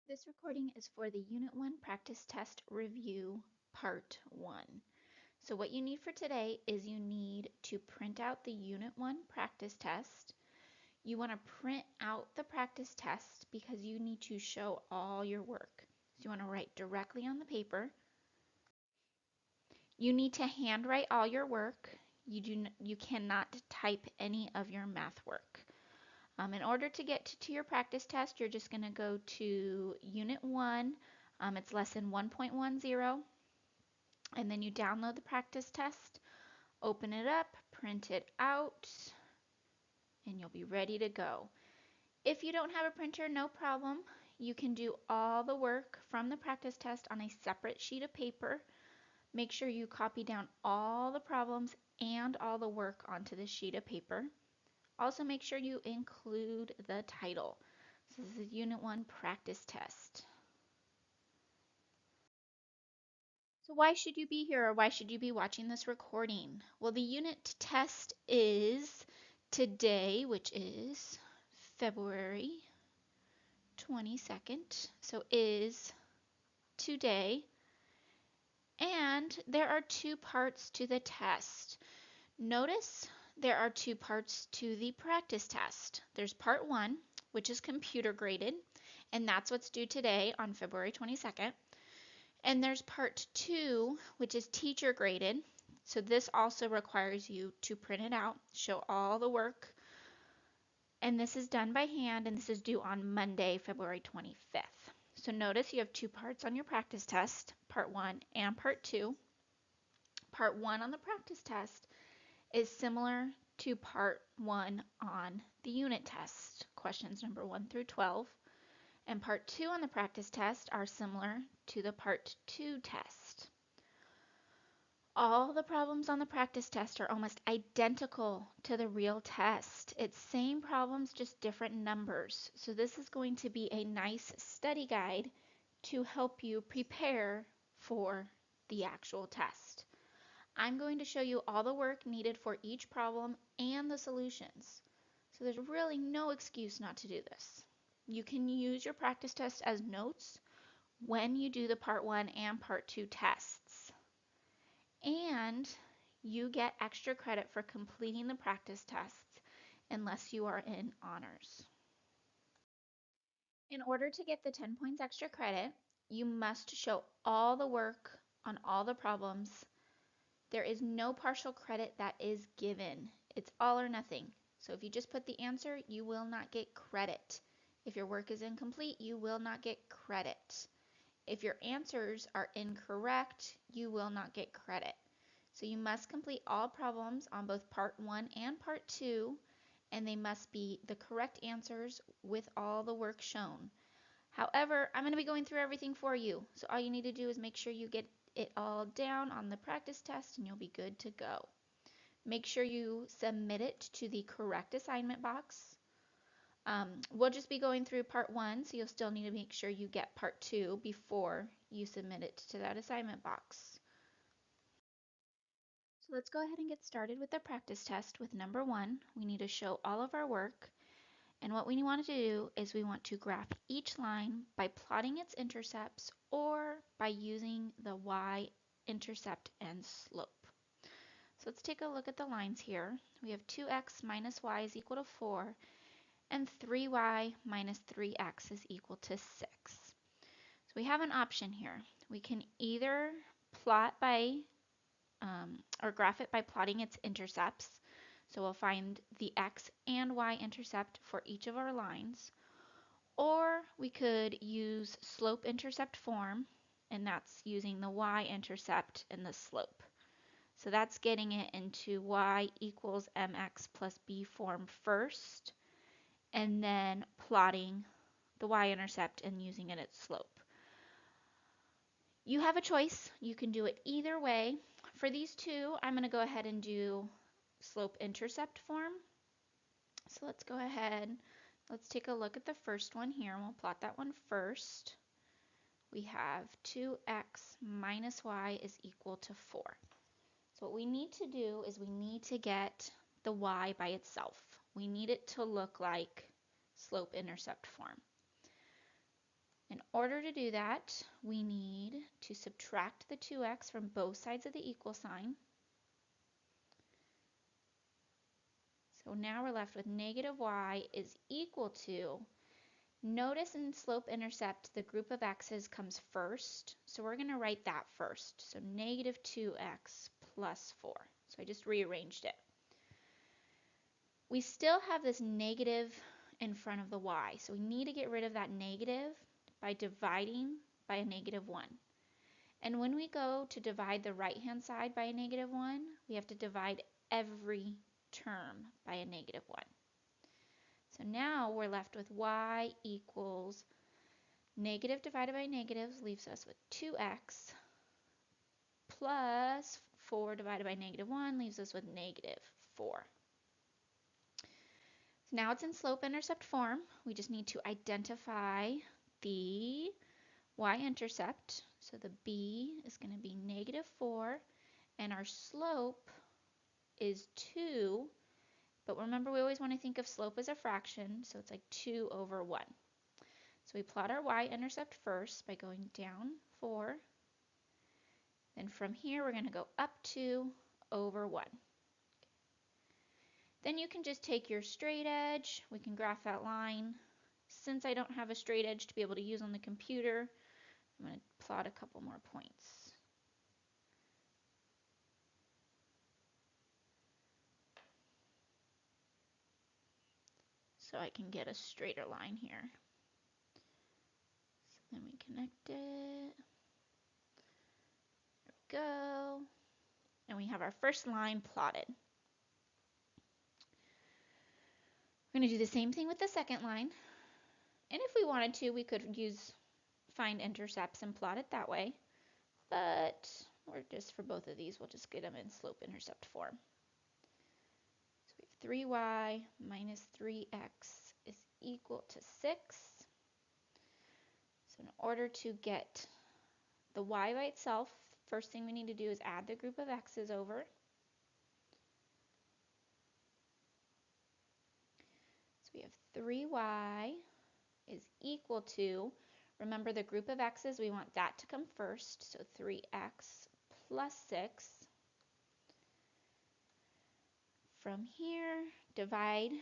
This recording is for the Unit 1 Practice Test Review Part 1. So what you need for today is you need to print out the Unit 1 practice test. You want to print out the practice test because you need to show all your work. So you want to write directly on the paper. You need to handwrite all your work. You cannot type any of your math work. In order to get to your practice test, you're just going to go to Unit 1. It's lesson 1.10. And then you download the practice test, open it up, print it out, and you'll be ready to go. If you don't have a printer, no problem. You can do all the work from the practice test on a separate sheet of paper. Make sure you copy down all the problems and all the work onto this sheet of paper. Also make sure you include the title. So this is Unit 1 practice test. So why should you be here, or why should you be watching this recording? Well, the unit test is today, which is February 22nd. So is today. And there are two parts to the test. Notice there are two parts to the practice test. There's part 1, which is computer graded, and that's what's due today on February 22nd. And there's part 2, which is teacher graded. So this also requires you to print it out, show all the work. And this is done by hand, and this is due on Monday, February 25th. So notice you have two parts on your practice test, part 1 and part 2. Part 1 on the practice test is similar to part 1 on the unit test, questions number 1 through 12. And part 2 on the practice test are similar to the part 2 test. All the problems on the practice test are almost identical to the real test. It's same problems, just different numbers. So this is going to be a nice study guide to help you prepare for the actual test. I'm going to show you all the work needed for each problem and the solutions. So there's really no excuse not to do this. You can use your practice test as notes when you do the part 1 and part 2 tests. And you get extra credit for completing the practice tests unless you are in honors. In order to get the 10 points extra credit, you must show all the work on all the problems. There is no partial credit that is given. It's all or nothing. So if you just put the answer, you will not get credit. If your work is incomplete, you will not get credit. If your answers are incorrect, you will not get credit. So you must complete all problems on both part 1 and part 2, and they must be the correct answers with all the work shown. However, I'm going to be going through everything for you. So all you need to do is make sure you get it all down on the practice test and you'll be good to go. Make sure you submit it to the correct assignment box. We'll just be going through part 1, so you'll still need to make sure you get part 2 before you submit it to that assignment box. So let's go ahead and get started with the practice test with number 1. We need to show all of our work. And what we want to do is we want to graph each line by plotting its intercepts or by using the y-intercept and slope. So let's take a look at the lines here. We have 2x minus y is equal to 4 and 3y minus 3x is equal to 6. So we have an option here. We can either plot by or graph it by plotting its intercepts. So we'll find the x and y intercept for each of our lines. Or we could use slope-intercept form, and that's using the y-intercept and the slope. So that's getting it into y equals mx plus b form first, and then plotting the y-intercept and using it as slope. You have a choice. You can do it either way. For these two, I'm going to go ahead and do slope-intercept form. So let's go ahead. Let's take a look at the first one here, and we'll plot that one first. We have 2x minus y is equal to 4. So what we need to do is we need to get the y by itself. We need it to look like slope-intercept form. In order to do that, we need to subtract the 2x from both sides of the equal sign. So now we're left with negative y is equal to, notice in slope-intercept, the group of x's comes first. So we're going to write that first. So negative 2x plus 4. So I just rearranged it. We still have this negative in front of the y. So we need to get rid of that negative by dividing by a negative 1. And when we go to divide the right-hand side by a negative 1, we have to divide every term by a negative 1. So now we're left with y equals negative divided by negative leaves us with 2x plus 4 divided by negative 1 leaves us with negative 4. So now it's in slope-intercept form. We just need to identify the y-intercept. So the b is going to be negative 4, and our slope is 2. But remember, we always want to think of slope as a fraction, so it's like 2 over 1. So we plot our y-intercept first by going down 4. Then from here, we're going to go up 2 over 1. Then you can just take your straight edge. We can graph that line. Since I don't have a straight edge to be able to use on the computer, I'm going to plot a couple more points. So I can get a straighter line here. So then we connect it. There we go. And we have our first line plotted. We're going to do the same thing with the second line. And if we wanted to, we could find intercepts and plot it that way. But we're just, for both of these, we'll just get them in slope-intercept form. So we have 3y minus 3x is equal to 6. So in order to get the y by itself, first thing we need to do is add the group of x's over. So we have 3y is equal to, remember the group of x's, we want that to come first, so 3x plus 6. From here, divide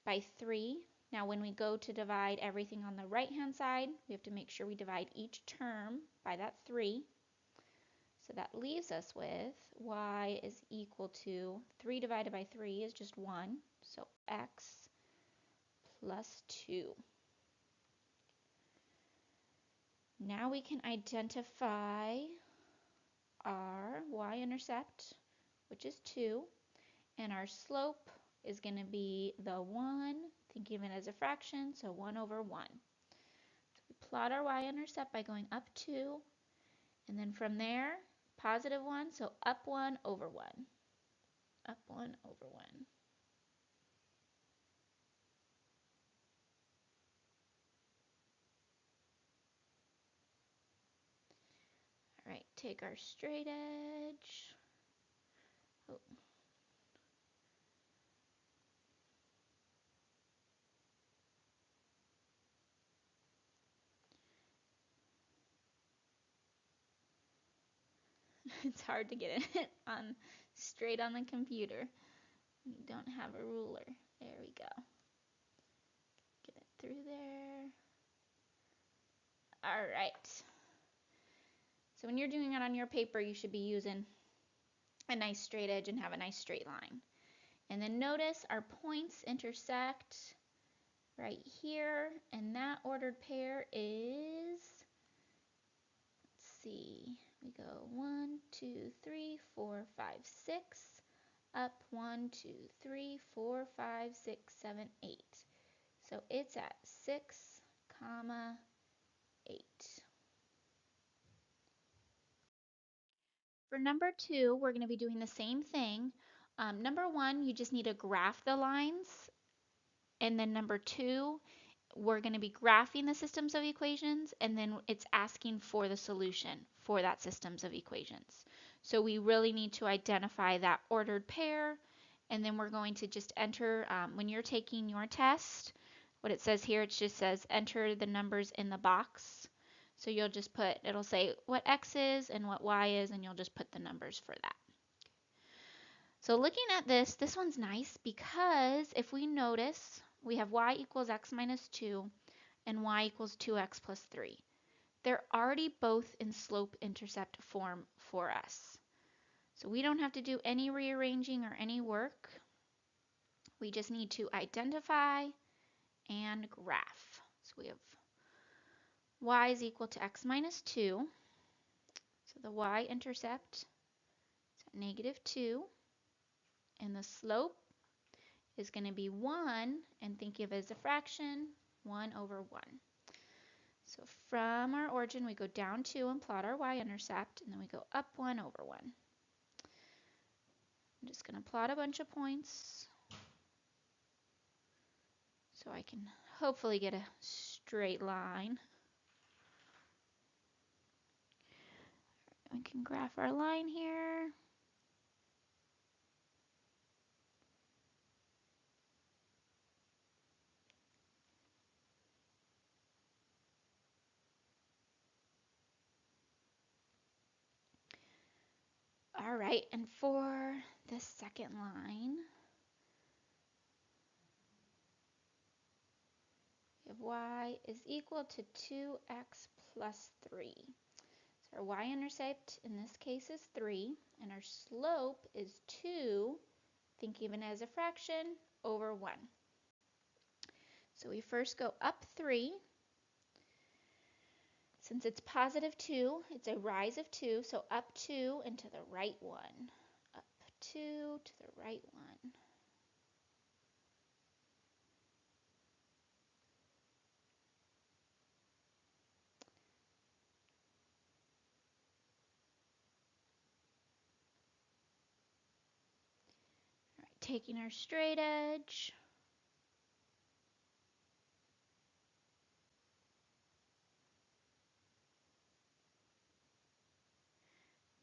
by 3. Now when we go to divide everything on the right-hand side, we have to make sure we divide each term by that 3. So that leaves us with y is equal to 3 divided by 3 is just 1, so x plus 2. Now we can identify our y-intercept, which is 2, and our slope is going to be the 1, thinking of it as a fraction, so 1 over 1. So we plot our y-intercept by going up 2, and then from there, positive 1, so up 1 over 1. Up 1 over 1. All right, take our straight edge. Oh. It's hard to get it on straight on the computer. You don't have a ruler. There we go. Get it through there. All right. So when you're doing it on your paper, you should be using a nice straight edge and have a nice straight line. And then notice our points intersect right here, and that ordered pair is, let's see, we go 1, 2, 3, 4, 5, 6, up 1, 2, 3, 4, 5, 6, 7, 8. So it's at 6, comma 8. For number 2, we're going to be doing the same thing. Number 1, you just need to graph the lines. And then number 2, we're going to be graphing the systems of equations, and then it's asking for the solution for that systems of equations. So we really need to identify that ordered pair, and then we're going to just enter, when you're taking your test, what it says here, it just says enter the numbers in the box. So you'll just put, it'll say what x is and what y is, and you'll just put the numbers for that. So looking at this one's nice because if we notice, we have y equals x minus 2 and y equals 2x plus 3. They're already both in slope-intercept form for us. So we don't have to do any rearranging or any work. We just need to identify and graph. So we have y is equal to x minus 2. So the y-intercept is at negative 2. And the slope is going to be 1, and think of it as a fraction, 1 over 1. So from our origin, we go down 2 and plot our y-intercept, and then we go up 1 over 1. I'm just going to plot a bunch of points so I can hopefully get a straight line. We can graph our line here. All right, and for the second line, we have y is equal to 2x plus 3. So our y-intercept in this case is 3, and our slope is 2, think even as a fraction, over 1. So we first go up 3. Since it's positive 2, it's a rise of 2, so up 2 and to the right 1. Up 2 to the right 1. All right, taking our straight edge.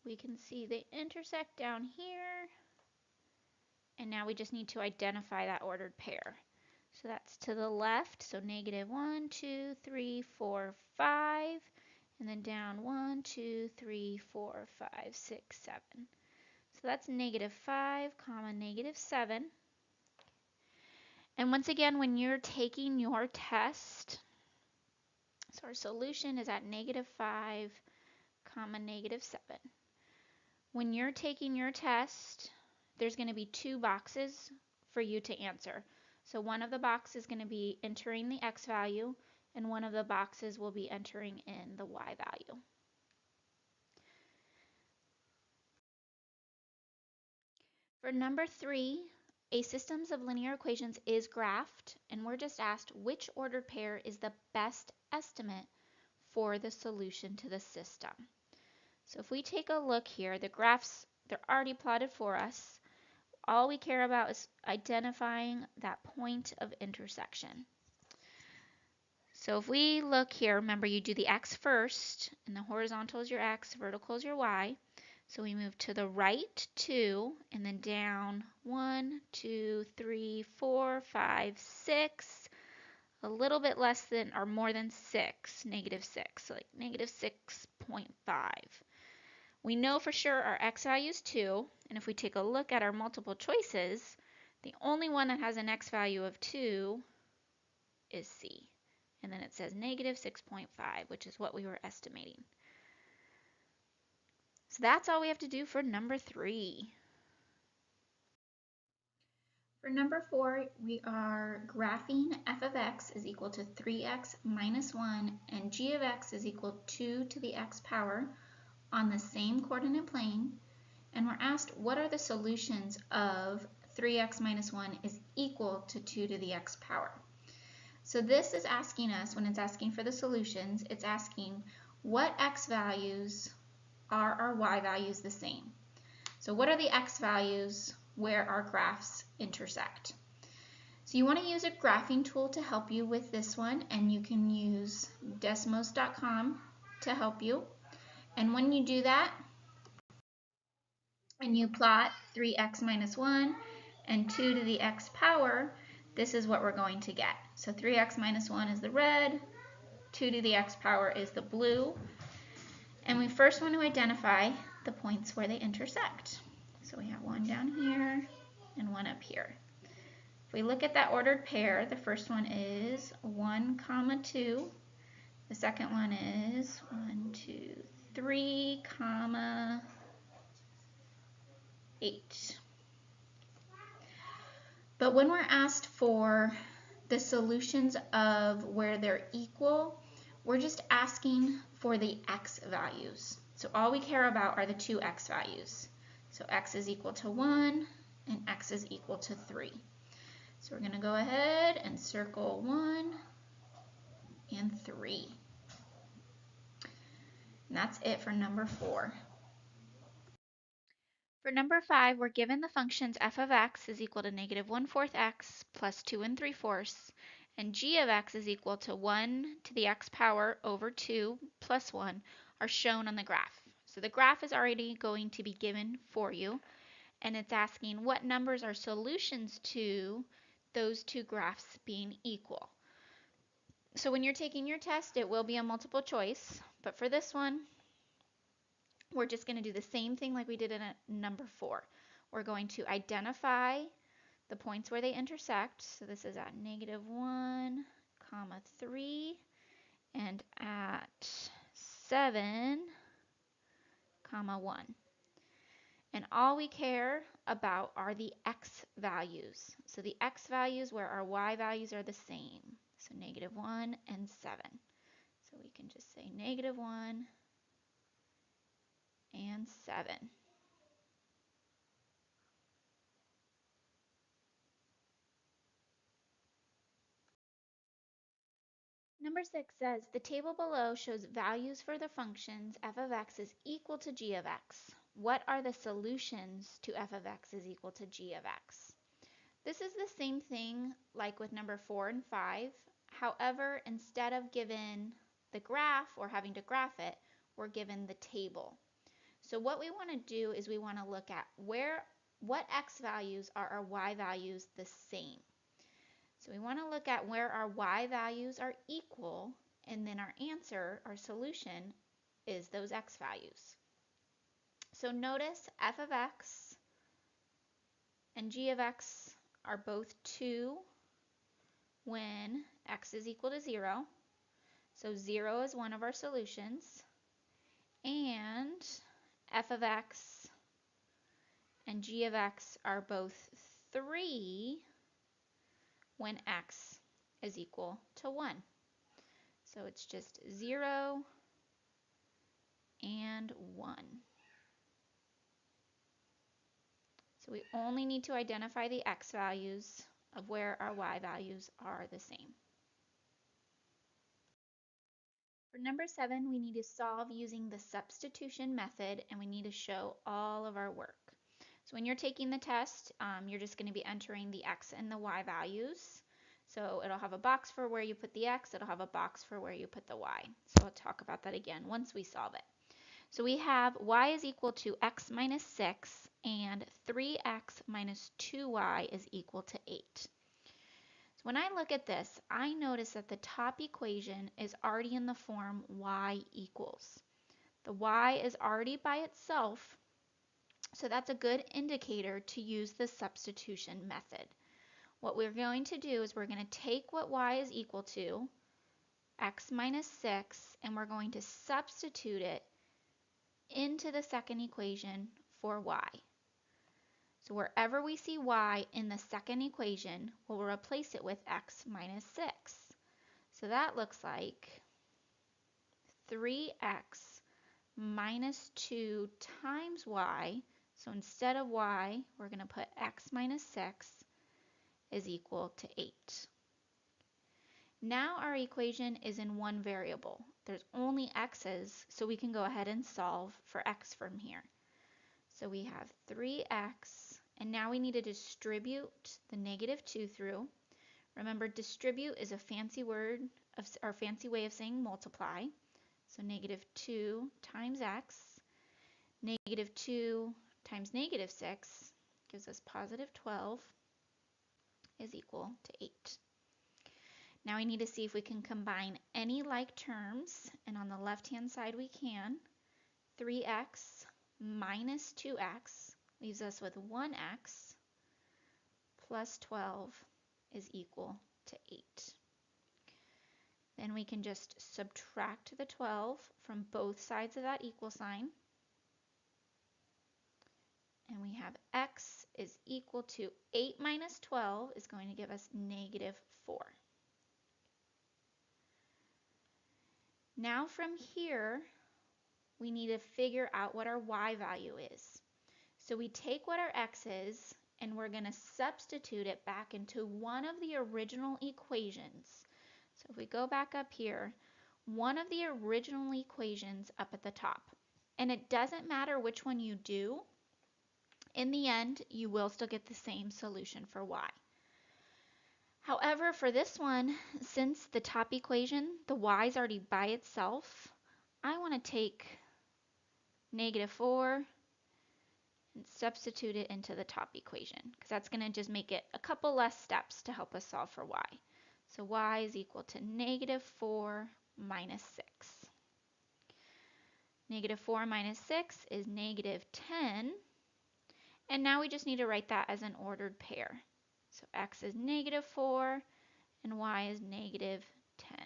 We can see they intersect down here. And now we just need to identify that ordered pair. So that's to the left, so negative 1, 2, 3, 4, 5, and then down 1, 2, 3, 4, 5, 6, 7. So that's negative 5, comma, negative 7. And once again, when you're taking your test, so our solution is at negative 5, comma, negative 7. When you're taking your test, there's going to be 2 boxes for you to answer. So one of the boxes is going to be entering the x value, and one of the boxes will be entering in the y value. For number 3, a systems of linear equations is graphed, and we're just asked which ordered pair is the best estimate for the solution to the system. So if we take a look here, the graphs, they're already plotted for us. All we care about is identifying that point of intersection. So if we look here, remember you do the x first, and the horizontal is your x, vertical is your y. So we move to the right 2, and then down 1, 2, 3, 4, 5, 6, a little bit less than or more than 6, negative 6, so like negative 6.5. We know for sure our x value is 2, and if we take a look at our multiple choices, the only one that has an x value of 2 is C. And then it says negative 6.5, which is what we were estimating. So that's all we have to do for number 3. For number 4, we are graphing f of x is equal to 3x minus 1 and g of x is equal to 2 to the x power on the same coordinate plane, and we're asked what are the solutions of 3x minus 1 is equal to 2 to the x power. So this is asking us, when it's asking for the solutions, it's asking what x values are our y values the same. So what are the x values where our graphs intersect? So you want to use a graphing tool to help you with this one, and you can use Desmos.com to help you. And when you do that, and you plot 3x minus 1 and 2 to the x power, this is what we're going to get. So 3x minus 1 is the red, 2 to the x power is the blue. And we first want to identify the points where they intersect. So we have one down here and one up here. If we look at that ordered pair, the first one is 1, 2. The second one is 1, 2, 3, 8. But when we're asked for the solutions of where they're equal, we're just asking for the x values. So all we care about are the two x values. So x is equal to 1 and x is equal to 3. So we're going to go ahead and circle 1 and 3. And that's it for number 4. For number 5, we're given the functions f of x is equal to negative 1/4 x plus 2 3/4, and g of x is equal to 1 to the x power over 2 plus 1 are shown on the graph. So the graph is already going to be given for you, and it's asking what numbers are solutions to those two graphs being equal. So when you're taking your test, it will be a multiple choice, but for this one, we're just going to do the same thing like we did in number 4. We're going to identify the points where they intersect. So this is at negative 1, 3, and at 7, 1. And all we care about are the x values. So the x values where our y values are the same. So negative 1 and 7. So we can just say negative 1 and 7. Number 6 says the table below shows values for the functions f of x is equal to g of x. What are the solutions to f of x is equal to g of x? This is the same thing like with number 4 and 5. However, instead of given the graph or having to graph it, we're given the table. So what we want to do is we want to look at what x values are our y values the same. So we want to look at where our y values are equal, and then our answer, our solution, is those x values. So notice f of x and g of x are both 2 when x is equal to 0. So 0 is one of our solutions. And f of x and g of x are both 3 when x is equal to 1. So it's just 0 and 1. So we only need to identify the x values of where our y values are the same. For number 7, we need to solve using the substitution method, and we need to show all of our work. So when you're taking the test, you're just going to be entering the x and the y values. So it'll have a box for where you put the x, it'll have a box for where you put the y. So I'll talk about that again once we solve it. So we have y is equal to x minus 6 and 3x minus 2y is equal to 8. So when I look at this, I notice that the top equation is already in the form y equals. The y is already by itself, so that's a good indicator to use the substitution method. What we're going to do is we're going to take what y is equal to, x minus 6, and we're going to substitute it into the second equation for y. So wherever we see y in the second equation, we'll replace it with x minus 6. So that looks like 3x minus 2 times y. So instead of y, we're going to put x minus 6 is equal to 8. Now our equation is in one variable. There's only x's, so we can go ahead and solve for x from here. So we have 3x, and now we need to distribute the negative 2 through. Remember, distribute is a fancy word, or fancy way of saying multiply. So negative 2 times x, negative 2 times negative 6 gives us positive 12 is equal to 8. Now we need to see if we can combine any like terms, and on the left-hand side we can. 3x minus 2x leaves us with 1x plus 12 is equal to 8. Then we can just subtract the 12 from both sides of that equal sign. And we have x is equal to 8 minus 12 is going to give us negative 4. Now from here, we need to figure out what our y value is. So we take what our x is, and we're going to substitute it back into one of the original equations. So if we go back up here, one of the original equations up at the top. And it doesn't matter which one you do. In the end, you will still get the same solution for y. However, for this one, since the top equation, the y is already by itself, I want to take negative 4 and substitute it into the top equation, because that's going to just make it a couple less steps to help us solve for y. So y is equal to negative 4 minus 6. Negative 4 minus 6 is negative 10. And now we just need to write that as an ordered pair. So x is negative 4 and y is negative 10.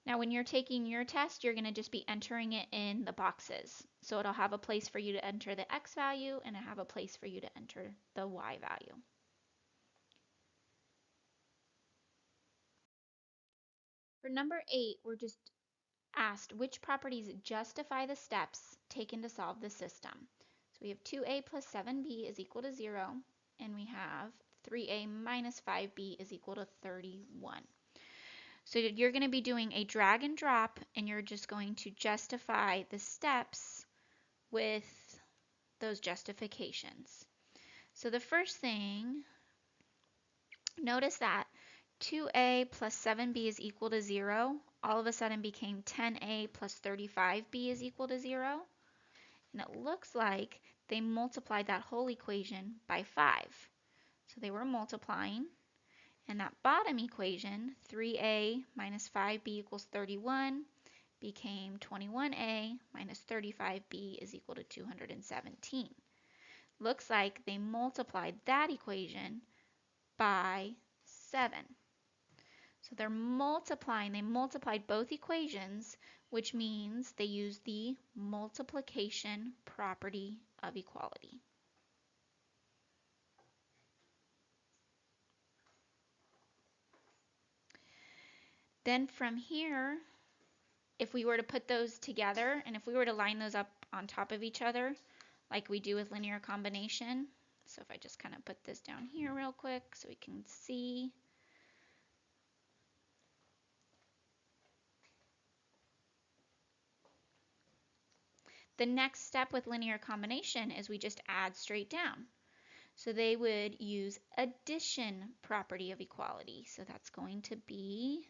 Now when you're taking your test, you're going to just be entering it in the boxes. So it'll have a place for you to enter the x value and it'll have a place for you to enter the y value. For number 8, we're just asked which properties justify the steps taken to solve the system. So we have 2a plus 7b is equal to 0, and we have 3a minus 5b is equal to 31. So you're going to be doing a drag and drop, and you're just going to justify the steps with those justifications. So the first thing, notice that 2a plus 7b is equal to 0 all of a sudden became 10a plus 35b is equal to 0. And it looks like they multiplied that whole equation by 5. So they were multiplying. And that bottom equation, 3a minus 5b equals 31, became 21a minus 35b is equal to 217. Looks like they multiplied that equation by 7. So they're multiplying, they multiplied both equations, which means they used the multiplication property of equality. Then from here, if we were to put those together, and if we were to line those up on top of each other, like we do with linear combination, so if I just kind of put this down here real quick so we can see. The next step with linear combination is we just add straight down. So they would use addition property of equality. So that's going to be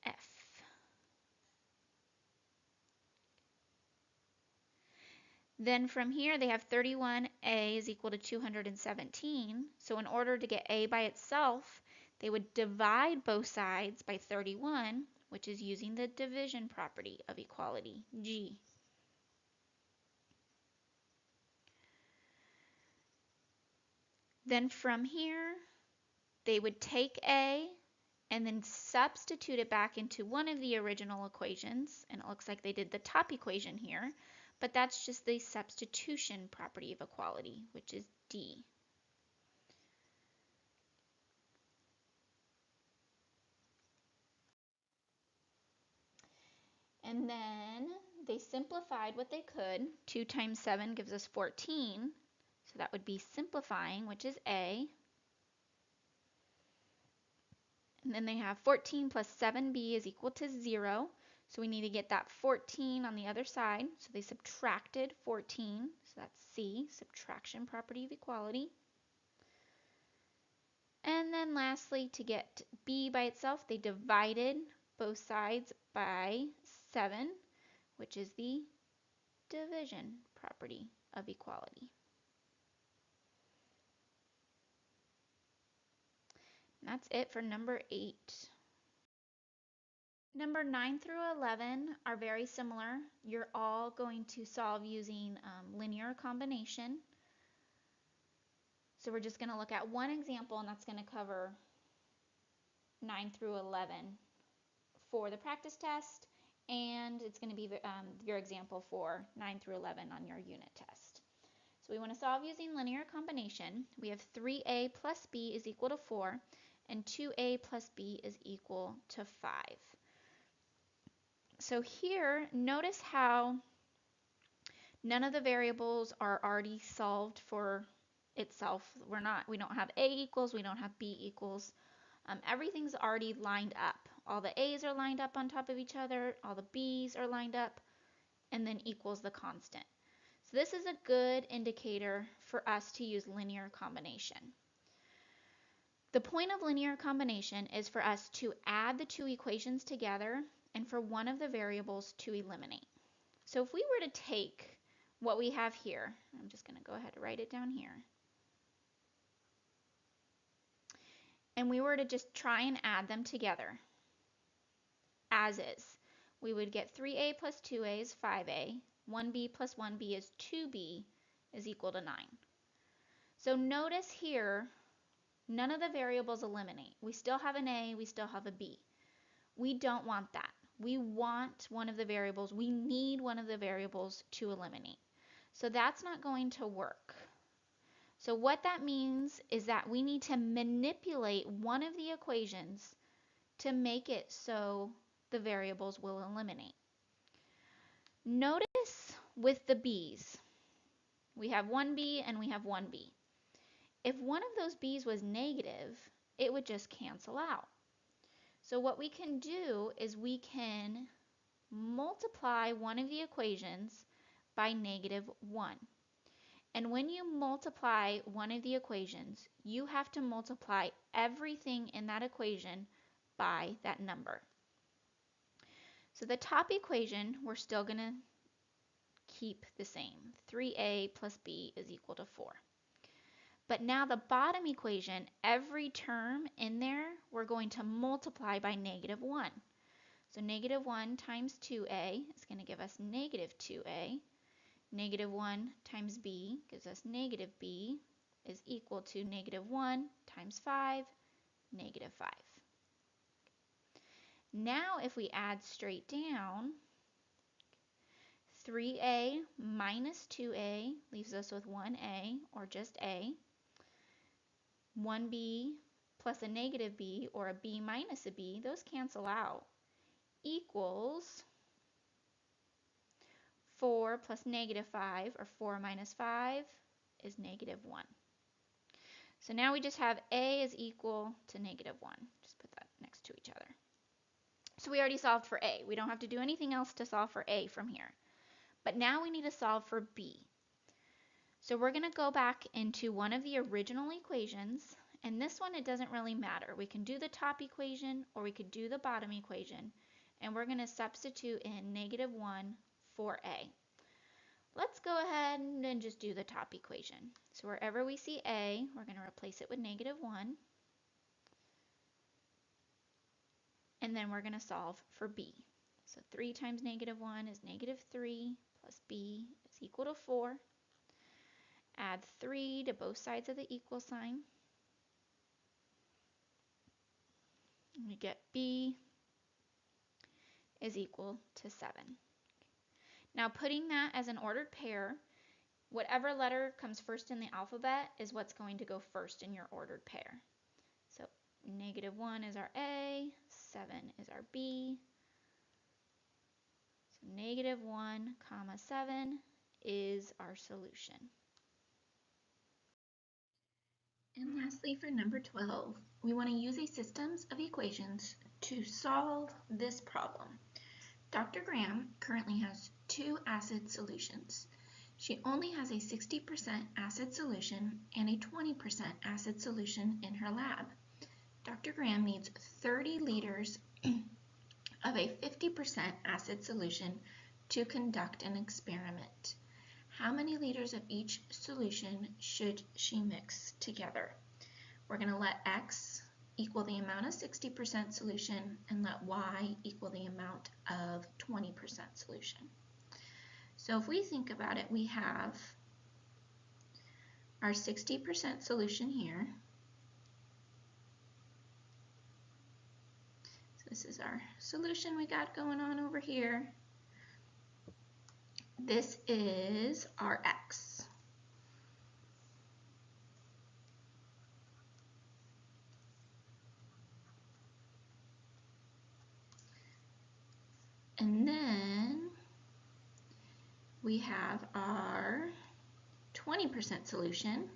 F. Then from here they have 31a is equal to 217. So in order to get a by itself, they would divide both sides by 31, which is using the division property of equality, G. Then from here, they would take a and then substitute it back into one of the original equations, and it looks like they did the top equation here, but that's just the substitution property of equality, which is D. And then they simplified what they could. 2 times 7 gives us 14, so that would be simplifying, which is A. And then they have 14 plus 7b is equal to 0. So we need to get that 14 on the other side. So they subtracted 14. So that's C, subtraction property of equality. And then lastly, to get b by itself, they divided both sides by 7, which is the division property of equality. That's it for number 8. Number 9 through 11 are very similar. You're all going to solve using linear combination. So we're just going to look at one example, and that's going to cover 9 through 11 for the practice test, and it's going to be your example for 9 through 11 on your unit test. So we want to solve using linear combination. We have 3a plus b is equal to 4, and 2a plus b is equal to 5. So here, notice how none of the variables are already solved for itself. We don't have a equals, we don't have b equals. Everything's already lined up. All the a's are lined up on top of each other, all the b's are lined up, and then equals the constant. So this is a good indicator for us to use linear combination. The point of linear combination is for us to add the two equations together and for one of the variables to eliminate. So if we were to take what we have here, I'm just going to go ahead and write it down here, and we were to just try and add them together as is, we would get 3a plus 2a is 5a, 1b plus 1b is 2b is equal to 9. So notice here, none of the variables eliminate. We still have an a, we still have a b. We don't want that. We want one of the variables, we need one of the variables to eliminate. So that's not going to work. So what that means is that we need to manipulate one of the equations to make it so the variables will eliminate. Notice with the b's, we have 1b and we have 1b. If one of those b's was negative, it would just cancel out. So what we can do is we can multiply one of the equations by -1. And when you multiply one of the equations, you have to multiply everything in that equation by that number. So the top equation, we're still going to keep the same. 3a plus b is equal to 4. But now the bottom equation, every term in there, we're going to multiply by -1. So -1 times 2a is going to give us -2a. -1 times b gives us -b is equal to -1 times 5, -5. Now if we add straight down, 3a minus 2a leaves us with 1a, or just a. 1b plus a -b, or a b minus a b, those cancel out, equals 4 plus -5, or 4 minus 5, is -1. So now we just have a is equal to -1. Just put that next to each other. So we already solved for a. We don't have to do anything else to solve for a from here. But now we need to solve for b. So we're going to go back into one of the original equations, and this one, it doesn't really matter. We can do the top equation or we could do the bottom equation, and we're going to substitute in -1 for a. Let's go ahead and just do the top equation. So wherever we see a, we're going to replace it with -1, and then we're going to solve for b. So 3 times -1 is -3, plus b is equal to 4. Add 3 to both sides of the equal sign. And we get b is equal to 7. Now putting that as an ordered pair, whatever letter comes first in the alphabet is what's going to go first in your ordered pair. So -1 is our a, 7 is our b. So -1, 7 is our solution. And lastly, for number 12, we want to use a systems of equations to solve this problem. Dr. Graham currently has 2 acid solutions. She only has a 60% acid solution and a 20% acid solution in her lab. Dr. Graham needs 30 liters of a 50% acid solution to conduct an experiment. How many liters of each solution should she mix together? We're going to let x equal the amount of 60% solution and let y equal the amount of 20% solution. So if we think about it, we have our 60% solution here. So this is our solution we got going on over here. This is our x. And then we have our 20% solution.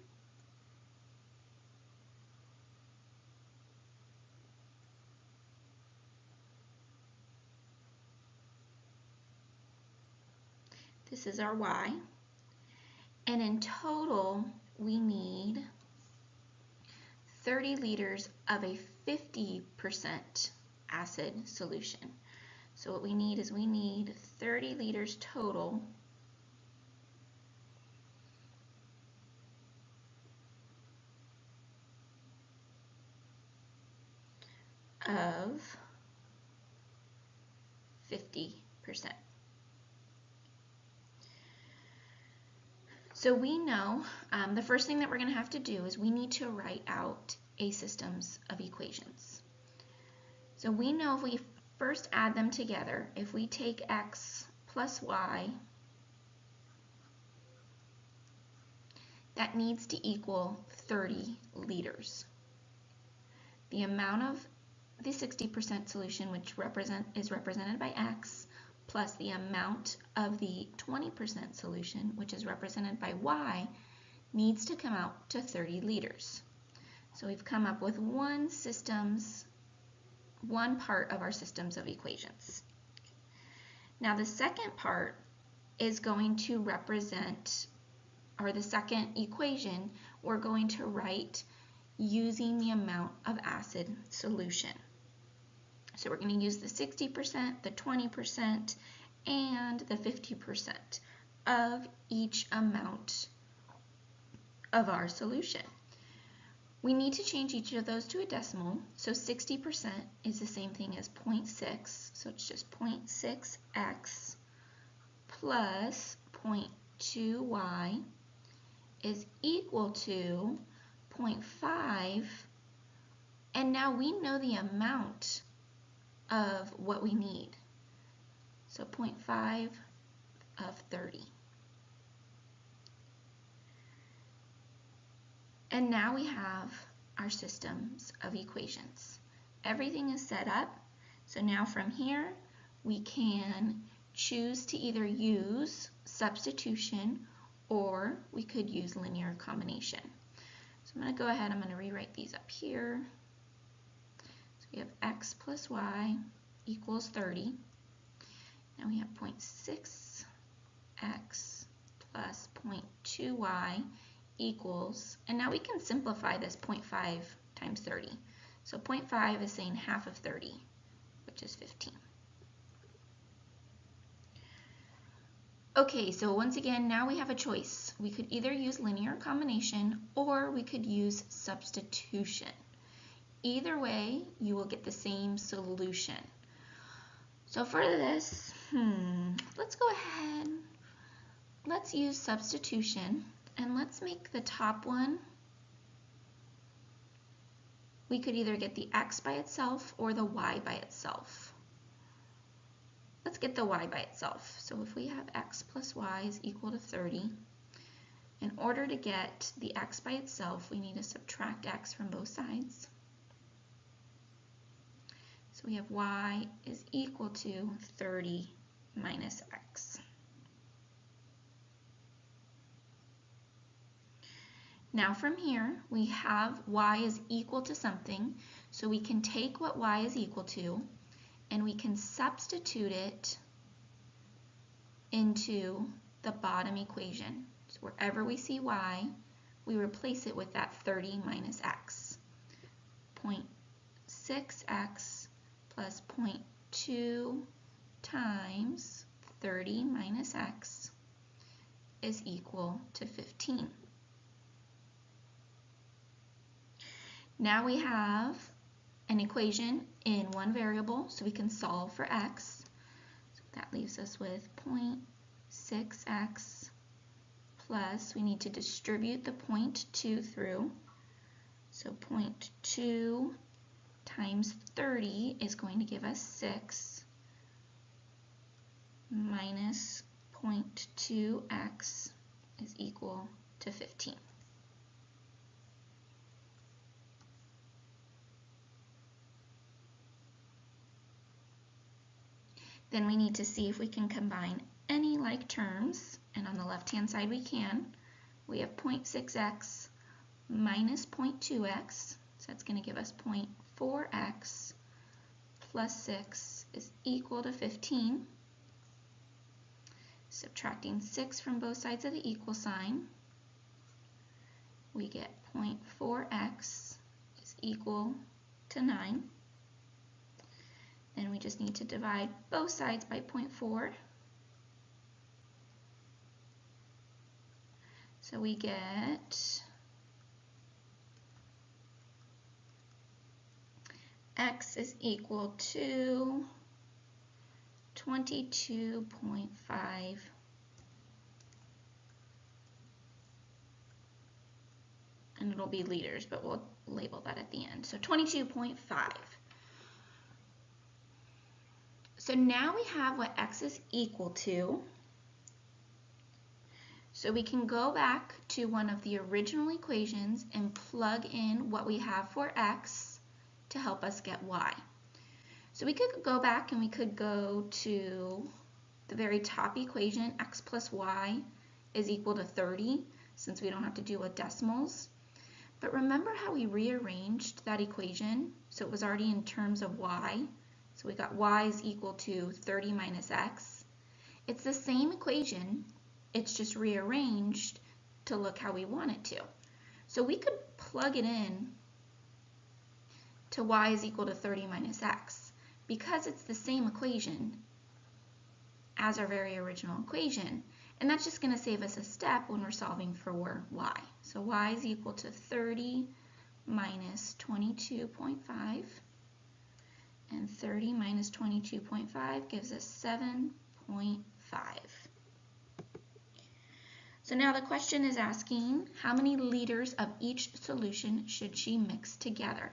This is our y. And in total, we need 30 liters of a 50% acid solution. So what we need is we need 30 liters total of 50%. So we know the first thing that we're going to have to do is we need to write out a systems of equations. So we know if we first add them together, if we take x plus y, that needs to equal 30 liters. The amount of the 60% solution, which is represented by x, plus the amount of the 20% solution, which is represented by y, needs to come out to 30 liters. So we've come up with one part of our systems of equations. Now the second part is going to represent, or the second equation, we're going to write using the amount of acid solution. So we're going to use the 60%, the 20%, and the 50% of each amount of our solution. We need to change each of those to a decimal. So 60% is the same thing as 0.6. So it's just 0.6x plus 0.2y is equal to 0.5. And now we know the amount of what we need. So 0.5 of 30. And now we have our systems of equations. Everything is set up. So now from here, we can choose to either use substitution or we could use linear combination. So I'm going to go ahead, I'm going to rewrite these up here. So we have x plus y equals 30. Now we have 0.6x plus 0.2y equals, and now we can simplify this 0.5 times 30. So 0.5 is saying half of 30, which is 15. Okay, so once again, now we have a choice. We could either use linear combination or we could use substitution. Either way, you will get the same solution. So for this, let's go ahead, let's use substitution, and let's make the top one, we could either get the x by itself or the y by itself. Let's get the y by itself. So if we have x plus y is equal to 30, in order to get the x by itself, we need to subtract x from both sides. So we have y is equal to 30 minus x. Now from here, we have y is equal to something, so we can take what y is equal to and we can substitute it into the bottom equation. So wherever we see y, we replace it with that 30 minus x. 0.6x plus 0.2 times 30 minus x is equal to 15. Now we have an equation in one variable so we can solve for x. So that leaves us with 0.6x plus, we need to distribute the 0.2 through. So 0.2 times 30 is going to give us 6 minus 0.2x is equal to 15. Then we need to see if we can combine any like terms, and on the left-hand side we can. We have 0.6x minus 0.2x, so that's going to give us 0.4x plus 6 is equal to 15. Subtracting 6 from both sides of the equal sign, we get 0.4x is equal to 9. Then we just need to divide both sides by 0.4. So we get x is equal to 22.5 and it'll be liters, but we'll label that at the end. So 22.5. So now we have what x is equal to. So we can go back to one of the original equations and plug in what we have for x to help us get y. So we could go back and we could go to the very top equation, x plus y is equal to 30, since we don't have to deal with decimals. But remember how we rearranged that equation? So it was already in terms of y. So we got y is equal to 30 minus x. It's the same equation, it's just rearranged to look how we want it to. So we could plug it in to y is equal to 30 minus x. Because it's the same equation as our very original equation, and that's just going to save us a step when we're solving for y. So y is equal to 30 minus 22.5, and 30 minus 22.5 gives us 7.5. So now the question is asking how many liters of each solution should she mix together?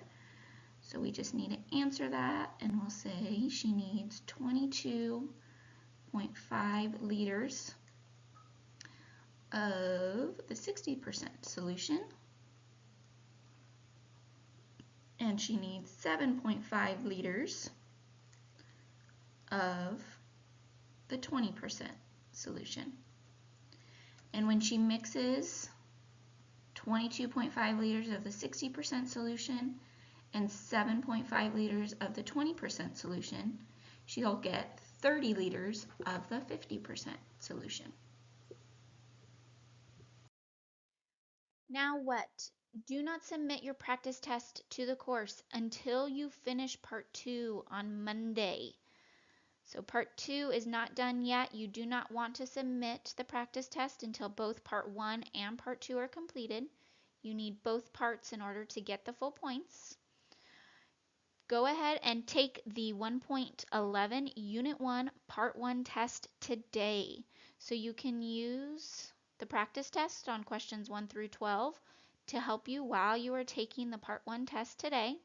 So we just need to answer that, and we'll say she needs 22.5 liters of the 60% solution, and she needs 7.5 liters of the 20% solution. And when she mixes 22.5 liters of the 60% solution and 7.5 liters of the 20% solution, she'll get 30 liters of the 50% solution. Now what? Do not submit your practice test to the course until you finish part 2 on Monday. So part 2 is not done yet. You do not want to submit the practice test until both part 1 and part 2 are completed. You need both parts in order to get the full points. Go ahead and take the 1.11 Unit 1 Part 1 test today. So you can use the practice test on questions 1 through 12 to help you while you are taking the Part 1 test today.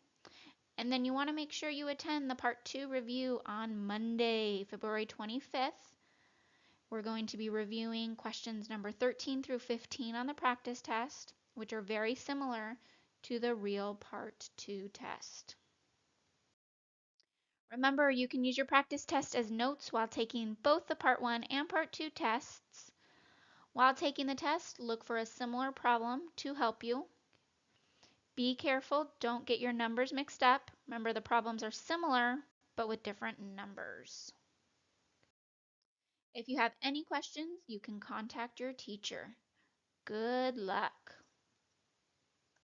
And then you want to make sure you attend the Part 2 review on Monday, February 25th. We're going to be reviewing questions number 13 through 15 on the practice test, which are very similar to the real Part 2 test. Remember, you can use your practice test as notes while taking both the Part 1 and Part 2 tests. While taking the test, look for a similar problem to help you. Be careful, don't get your numbers mixed up. Remember, the problems are similar, but with different numbers. If you have any questions, you can contact your teacher. Good luck.